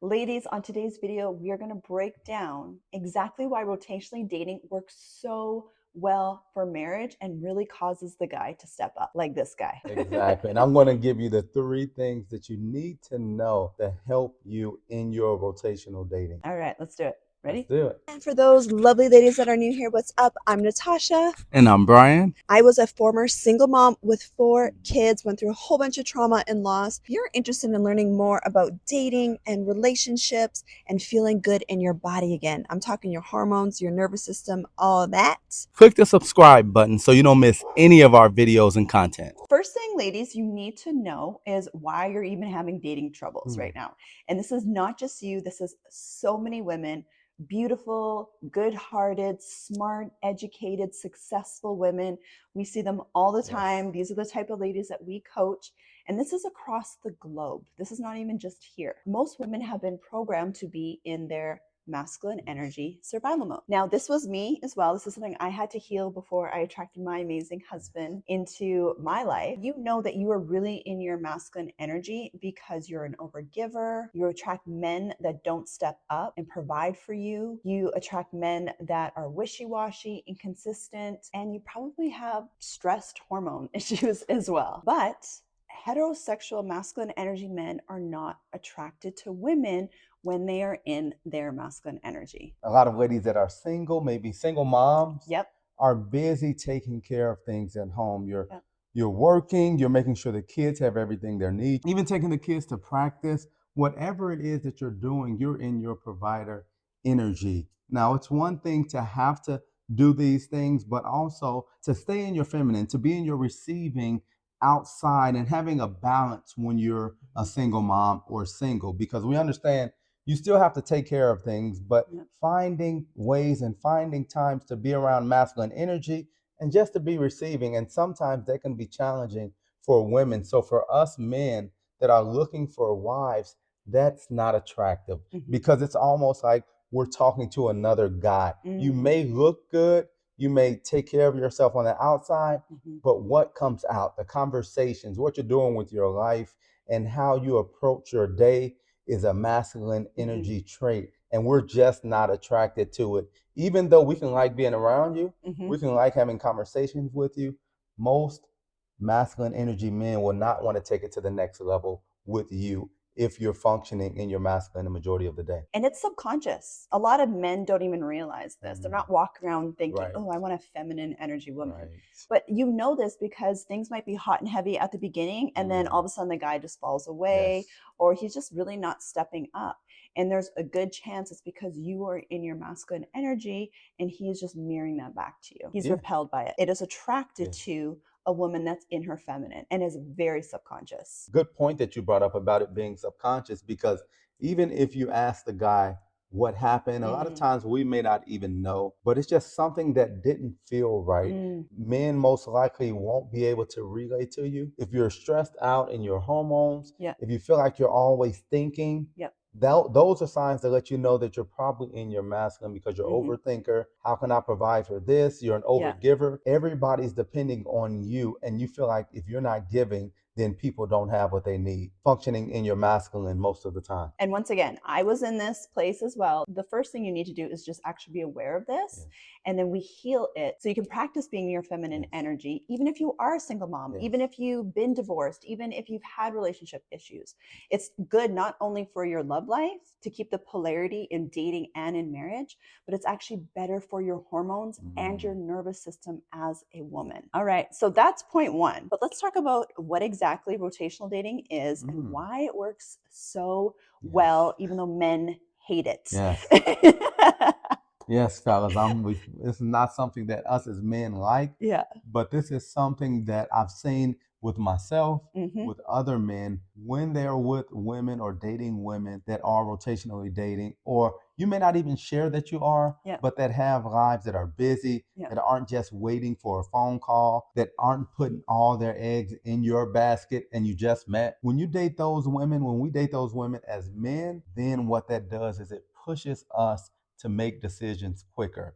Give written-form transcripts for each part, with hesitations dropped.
Ladies, on today's video, we are going to break down exactly why rotationally dating works so well for marriage and really causes the guy to step up, like this guy. Exactly. And I'm going to give you the 3 things that you need to know to help you in your rotational dating. All right, let's do it. Let's Ready? do it. And for those lovely ladies that are new here, what's up? I'm Natasha. And I'm Brian. I was a former single mom with 4 kids, went through a whole bunch of trauma and loss. If you're interested in learning more about dating and relationships and feeling good in your body again, I'm talking your hormones, your nervous system, all that. Click the subscribe button so you don't miss any of our videos and content. First thing, ladies, you need to know is why you're even having dating troubles right now. And this is not just you, this is so many women. Beautiful, good-hearted, smart, educated, successful women. We see them all the time. Yes. These are the type of ladies that we coach. And this is across the globe. This is not even just here. Most women have been programmed to be in their masculine energy survival mode. Now, this was me as well. This is something I had to heal before I attracted my amazing husband into my life. You know that you are really in your masculine energy because you're an overgiver. You attract men that don't step up and provide for you. You attract men that are wishy-washy, inconsistent, and you probably have stressed hormone issues as well. But heterosexual masculine energy men are not attracted to women when they are in their masculine energy. A lot of ladies that are single, maybe single moms, Yep. are busy taking care of things at home. You're working, you're making sure the kids have everything they need, even taking the kids to practice. Whatever it is that you're doing, you're in your provider energy. Now, it's one thing to have to do these things, but also to stay in your feminine, to be in your receiving outside and having a balance when you're a single mom or single, because we understand you still have to take care of things, but finding ways and finding times to be around masculine energy and just to be receiving. And sometimes that can be challenging for women. So for us men that are looking for wives, that's not attractive because it's almost like we're talking to another guy. You may look good, you may take care of yourself on the outside, but what comes out, the conversations, what you're doing with your life and how you approach your day is a masculine energy trait, and we're just not attracted to it. Even though we can like being around you, we can like having conversations with you, most masculine energy men will not want to take it to the next level with you if you're functioning in your masculine the majority of the day. And it's subconscious. A lot of men don't even realize this. They're not walking around thinking, oh, I want a feminine energy woman. But you know this because things might be hot and heavy at the beginning, and then all of a sudden the guy just falls away, or he's just really not stepping up. And there's a good chance it's because you are in your masculine energy and he's just mirroring that back to you. He's repelled by it. It is attracted to a woman that's in her feminine and is very subconscious. Good point that you brought up about it being subconscious, because even if you ask the guy what happened, a lot of times we may not even know, but it's just something that didn't feel right. Men most likely won't be able to relate to you. If you're stressed out in your hormones, if you feel like you're always thinking, those are signs to let you know that you're probably in your masculine, because you're overthinker. How can I provide for this? You're an overgiver. Everybody's depending on you, and you feel like if you're not giving, then people don't have what they need. Functioning in your masculine most of the time. And once again, I was in this place as well. The first thing you need to do is just actually be aware of this, and then we heal it. So you can practice being in your feminine energy, even if you are a single mom, even if you've been divorced, even if you've had relationship issues. It's good not only for your love life to keep the polarity in dating and in marriage, but it's actually better for your hormones and your nervous system as a woman. All right, so that's point 1. But let's talk about what exactly rotational dating is and why it works so well, even though men hate it. Yes, fellas, this is not something that us as men like, but this is something that I've seen with myself, with other men, when they're with women or dating women that are rotationally dating, or you may not even share that you are, but that have lives that are busy, that aren't just waiting for a phone call, that aren't putting all their eggs in your basket and you just met. When you date those women, when we date those women as men, then what that does is it pushes us to make decisions quicker.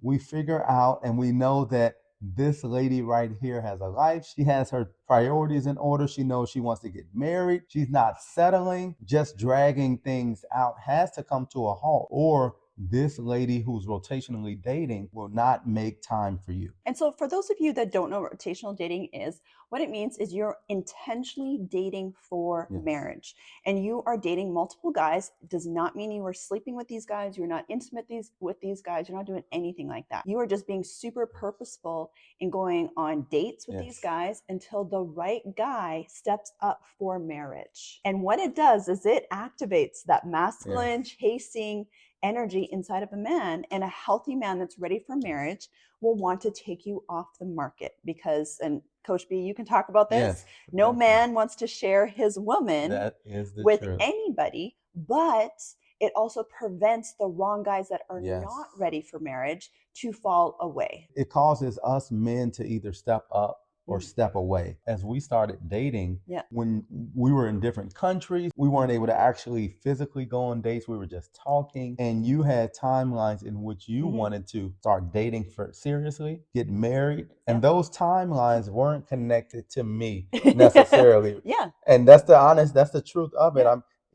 We figure out and we know that this lady right here has a life. She has her priorities in order. She knows she wants to get married. She's not settling. Just dragging things out has to come to a halt, or this lady who's rotationally dating will not make time for you. And so for those of you that don't know what rotational dating is, what it means is you're intentionally dating for marriage, and you are dating multiple guys. It does not mean you are sleeping with these guys. You're not intimate with these guys. You're not doing anything like that. You are just being super purposeful in going on dates with these guys until the right guy steps up for marriage. And what it does is it activates that masculine chasing energy inside of a man, and a healthy man that's ready for marriage will want to take you off the market because, and Coach B, you can talk about this. No man wants to share his woman with anybody, but it also prevents the wrong guys that are not ready for marriage to fall away. It causes us men to either step up or step away. As we started dating, when we were in different countries, we weren't able to actually physically go on dates. We were just talking, and you had timelines in which you wanted to start dating for seriously, get married, and those timelines weren't connected to me necessarily. And that's the truth of it.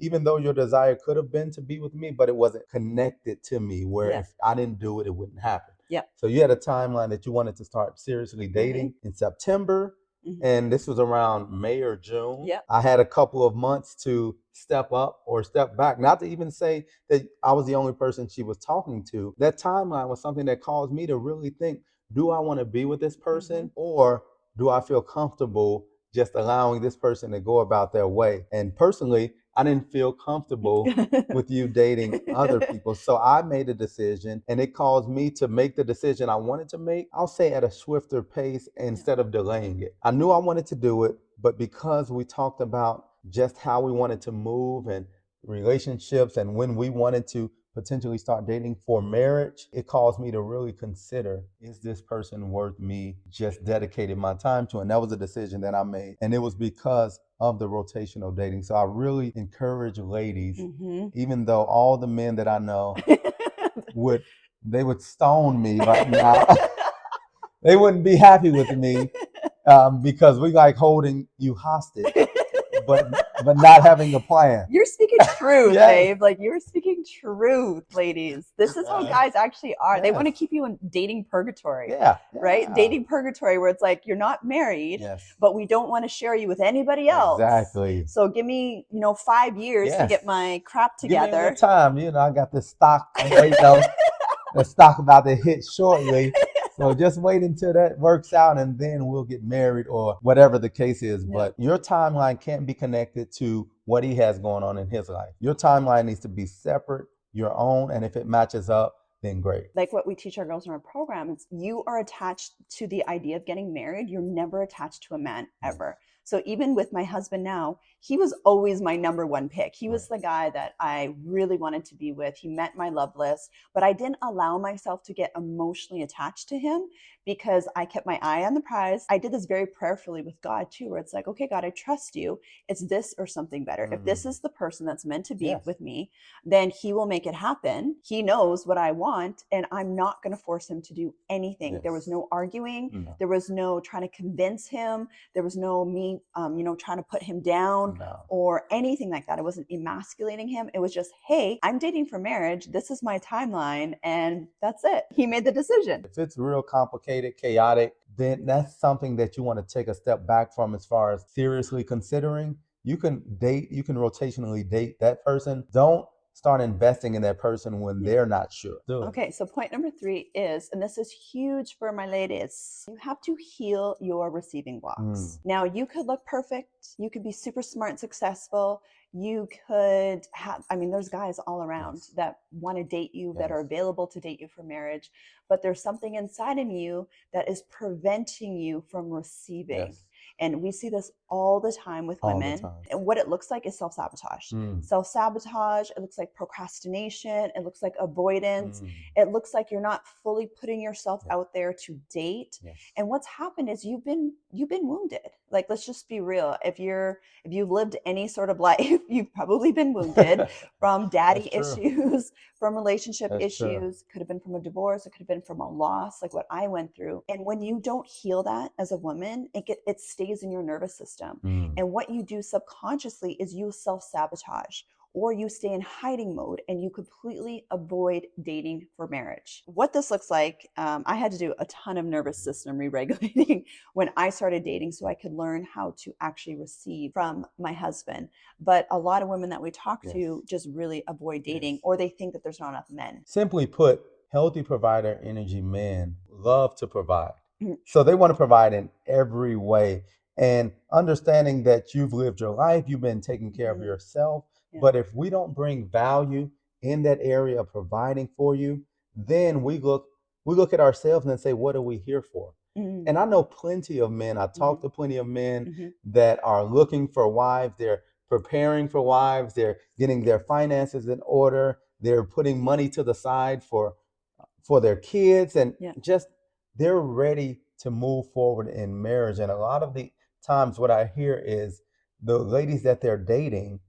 Even though your desire could have been to be with me, but it wasn't connected to me, where if I didn't do it, it wouldn't happen. So you had a timeline that you wanted to start seriously dating in September, and this was around May or June. I had a couple of months to step up or step back, not to even say that I was the only person she was talking to. That timeline was something that caused me to really think, do I want to be with this person, or do I feel comfortable just allowing this person to go about their way? And personally, I didn't feel comfortable with you dating other people. So I made a decision, and it caused me to make the decision I wanted to make, I'll say at a swifter pace instead of delaying it. I knew I wanted to do it, but because we talked about just how we wanted to move and relationships and when we wanted to potentially start dating for marriage, it caused me to really consider, is this person worth me just dedicating my time to? And that was a decision that I made. And it was because of the rotational dating. So I really encourage ladies, even though all the men that I know would stone me right now. They wouldn't be happy with me because we like holding you hostage. But not having a plan. You're speaking truth, babe. Like, you're speaking truth, ladies. This is how guys actually are. They want to keep you in dating purgatory. Right? Dating purgatory, where it's like, you're not married, but we don't want to share you with anybody else. Exactly. So give me, 5 years to get my crap together. Give me time. I got this stock. I'm waiting on the stock about to hit shortly. So just wait until that works out, and then we'll get married or whatever the case is. But your timeline can't be connected to what he has going on in his life. Your timeline needs to be separate, your own, and if it matches up, then great. Like what we teach our girls in our program, is you are attached to the idea of getting married. You're never attached to a man ever. So even with my husband now, he was always my number one pick. He was the guy that I really wanted to be with. He met my love list, but I didn't allow myself to get emotionally attached to him because I kept my eye on the prize. I did this very prayerfully with God too, where it's like, okay, God, I trust you. It's this or something better. If this is the person that's meant to be with me, then he will make it happen. He knows what I want, and I'm not going to force him to do anything. There was no arguing. There was no trying to convince him. There was no me, trying to put him down or anything like that. I wasn't emasculating him. It was just, hey, I'm dating for marriage. This is my timeline, and that's it. He made the decision. If it's real complicated, chaotic, then that's something that you want to take a step back from as far as seriously considering. You can rotationally date that person. Don't start investing in that person when they're not sure. Okay, so point number 3 is, and this is huge for my ladies, you have to heal your receiving blocks. Now, you could look perfect. You could be super smart and successful. You could have, there's guys all around that want to date you, that are available to date you for marriage, but there's something inside of you that is preventing you from receiving. And we see this all the time with All the women. time. And what it looks like is self-sabotage. Self-sabotage, it looks like procrastination, it looks like avoidance, it looks like you're not fully putting yourself out there to date. And what's happened is you've been wounded. Like, let's just be real. If you've lived any sort of life, you've probably been wounded from daddy issues, from relationship issues. Could have been from a divorce, it could have been from a loss, like what I went through. And when you don't heal that as a woman, it stays in your nervous system. And what you do subconsciously is you self-sabotage, or you stay in hiding mode and you completely avoid dating for marriage. What this looks like, I had to do a ton of nervous system re-regulating when I started dating so I could learn how to actually receive from my husband. But a lot of women that we talk to just really avoid dating, or they think that there's not enough men. Simply put, healthy provider energy men love to provide. So they want to provide in every way. And understanding that you've lived your life, you've been taking care of yourself. But if we don't bring value in that area of providing for you, then we look at ourselves and say, what are we here for? And I know plenty of men, I talk to plenty of men that are looking for wives, they're preparing for wives, they're getting their finances in order, they're putting money to the side for their kids, and just they're ready to move forward in marriage. And a lot of the times what I hear is the ladies that they're dating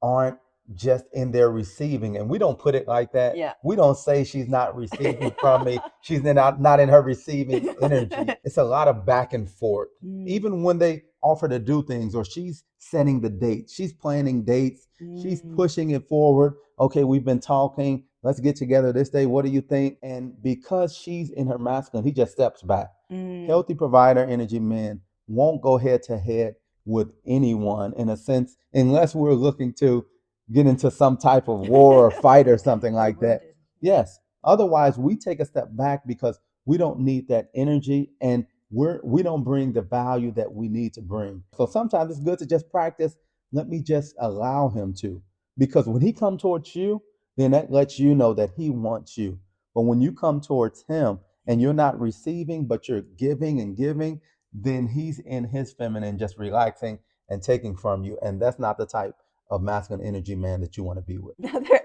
aren't just in their receiving, and we don't put it like that. We don't say she's not receiving from me, she's not in her receiving energy. It's a lot of back and forth. Even when they offer to do things, or she's setting the dates, she's planning dates, she's pushing it forward. Okay, we've been talking, let's get together this day, what do you think? And because she's in her masculine, he just steps back. Healthy provider energy men won't go head to head with anyone, in a sense, unless we're looking to get into some type of war or fight or something like that. Yes. Otherwise, we take a step back because we don't need that energy, and we don't bring the value that we need to bring. So sometimes it's good to just practice. Let me just allow him to, because when he comes towards you, then that lets you know that he wants you. But when you come towards him and you're not receiving, but you're giving and giving, then he's in his feminine, just relaxing and taking from you. And that's not the type of masculine energy man that you want to be with.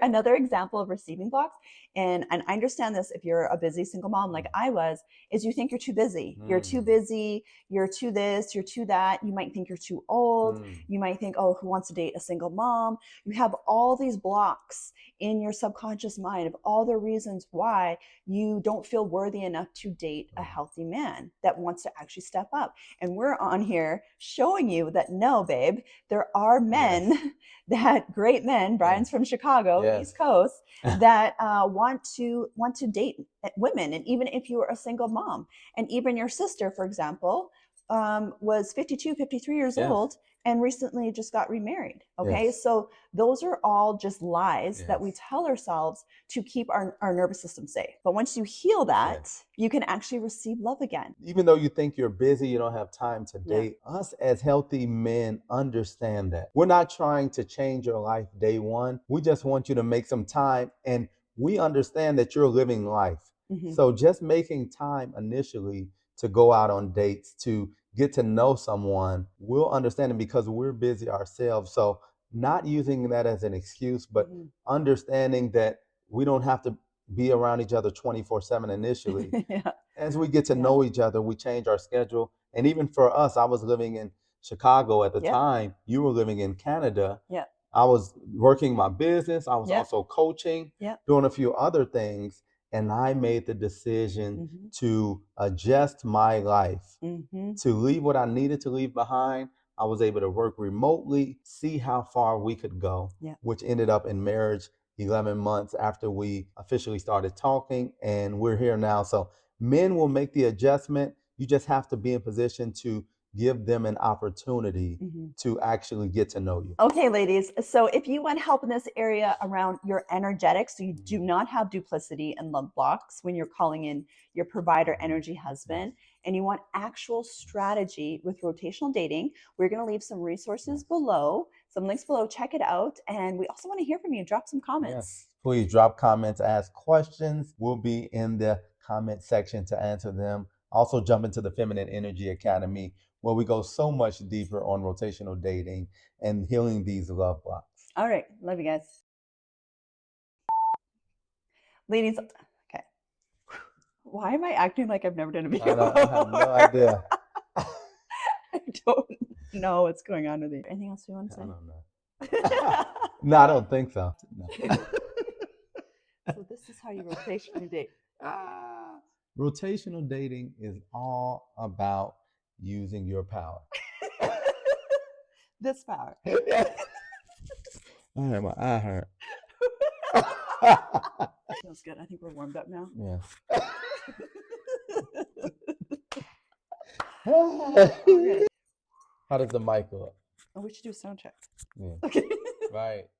Another example of receiving blocks, and I understand this if you're a busy single mom like I was, is you think you're too busy. You're too busy, you're too this, you're too that. You might think you're too old. You might think, oh, who wants to date a single mom? You have all these blocks in your subconscious mind of all the reasons why you don't feel worthy enough to date a healthy man that wants to actually step up. And we're on here showing you that no, babe, there are men that great men, Brian's from Chicago, East Coast, that want to date women. And even if you are a single mom, and even your sister, for example, was 52, 53 years old and recently just got remarried. Okay. So those are all just lies that we tell ourselves to keep our nervous system safe. But once you heal that, you can actually receive love again. Even though you think you're busy, you don't have time to date, us as healthy men understand that. We're not trying to change your life day one. We just want you to make some time, and we understand that you're living life. So just making time initially to go out on dates, to get to know someone, we'll understand it because we're busy ourselves. So not using that as an excuse, but understanding that we don't have to be around each other 24/7 initially. As we get to know each other, we change our schedule. And even for us, I was living in Chicago at the time. You were living in Canada. I was working my business. I was also coaching, doing a few other things. And I made the decision to adjust my life, to leave what I needed to leave behind. I was able to work remotely, see how far we could go, which ended up in marriage 11 months after we officially started talking, and we're here now. So men will make the adjustment. You just have to be in position to give them an opportunity to actually get to know you. Okay, ladies. So if you want help in this area around your energetics, so you do not have duplicity and love blocks when you're calling in your provider energy husband, and you want actual strategy with rotational dating, we're going to leave some resources below, some links below. Check it out. And we also want to hear from you. Drop some comments. Please drop comments, ask questions. We'll be in the comment section to answer them. Also jump into the Feminine Energy Academy, where we go so much deeper on rotational dating and healing these love blocks. All right. Love you guys. Ladies, okay. Why am I acting like I've never done a video? I have no idea. I don't know what's going on with you. Anything else you want to say? I don't know. No, I don't think so. No. So this is how you rotationally date. Rotational dating is all about using your power. This power. I had my eye hurt. Feels good. I think we're warmed up now. Yes. Okay. How does the mic go up? Oh, we should do a sound check. Yeah. Okay. Right.